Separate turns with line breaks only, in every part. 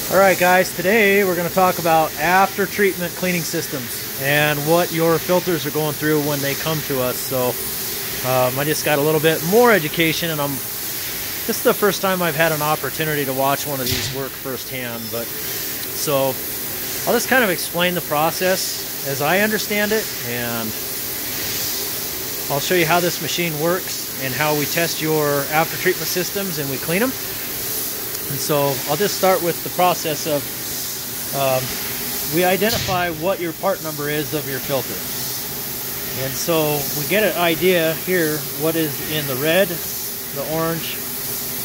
Alright guys, today we're going to talk about after treatment cleaning systems and what your filters are going through when they come to us. So I just got a little bit more education, and this is the first time I've had an opportunity to watch one of these work firsthand. So I'll just kind of explain the process as I understand it, and I'll show you how this machine works and how we test your after treatment systems and we clean them. And so I'll just start with the process of we identify what your part number is of your filter. And so we get an idea here what is in the red, the orange,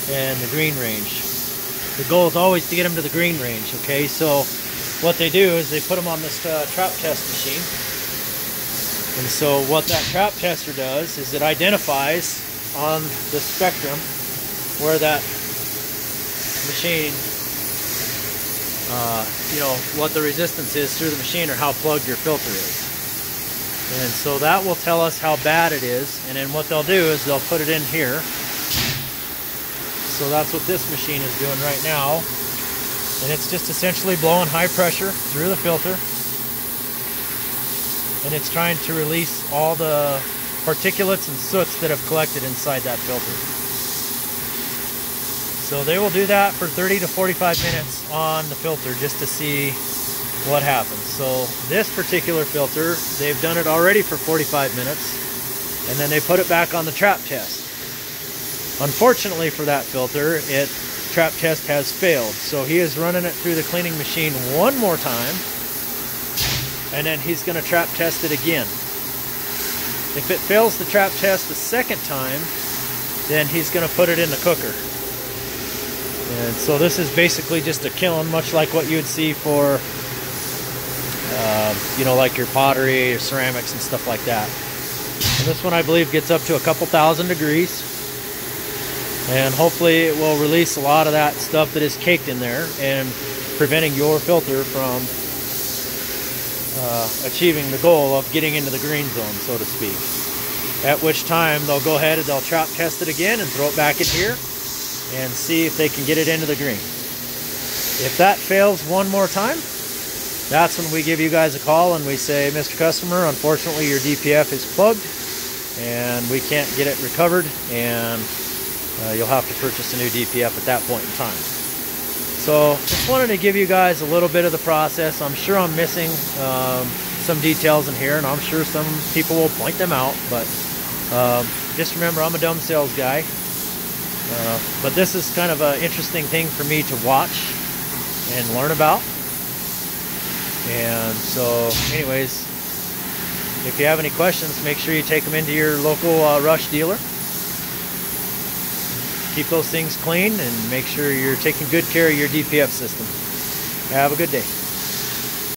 and the green range. The goal is always to get them to the green range, okay? So what they do is they put them on this trap test machine. And so what that trap tester does is it identifies on the spectrum where that machine, what the resistance is through the machine, or how plugged your filter is. And so that will tell us how bad it is, and then what they'll do is they'll put it in here. So that's what this machine is doing right now, and it's just essentially blowing high pressure through the filter, and it's trying to release all the particulates and soots that have collected inside that filter. So they will do that for 30 to 45 minutes on the filter just to see what happens. So this particular filter, they've done it already for 45 minutes, and then they put it back on the trap test. Unfortunately for that filter, trap test has failed. So he is running it through the cleaning machine one more time, and then he's going to trap test it again. If it fails the trap test the second time, then he's going to put it in the cooker. And so this is basically just a kiln, much like what you would see for, like your pottery or ceramics and stuff like that. And this one, I believe, gets up to a couple thousand degrees. And hopefully it will release a lot of that stuff that is caked in there and preventing your filter from achieving the goal of getting into the green zone, so to speak. At which time they'll go ahead and they'll trap test it again and throw it back in here and see if they can get it into the green. If that fails one more time, that's when we give you guys a call and we say, Mr. Customer, unfortunately your DPF is plugged and we can't get it recovered, and you'll have to purchase a new DPF at that point in time. So just wanted to give you guys a little bit of the process. I'm sure I'm missing some details in here, and I'm sure some people will point them out, but just remember, I'm a dumb sales guy. But this is kind of an interesting thing for me to watch and learn about. And so anyways, if you have any questions, make sure you take them into your local Rush dealer. Keep those things clean and make sure you're taking good care of your DPF system. Have a good day.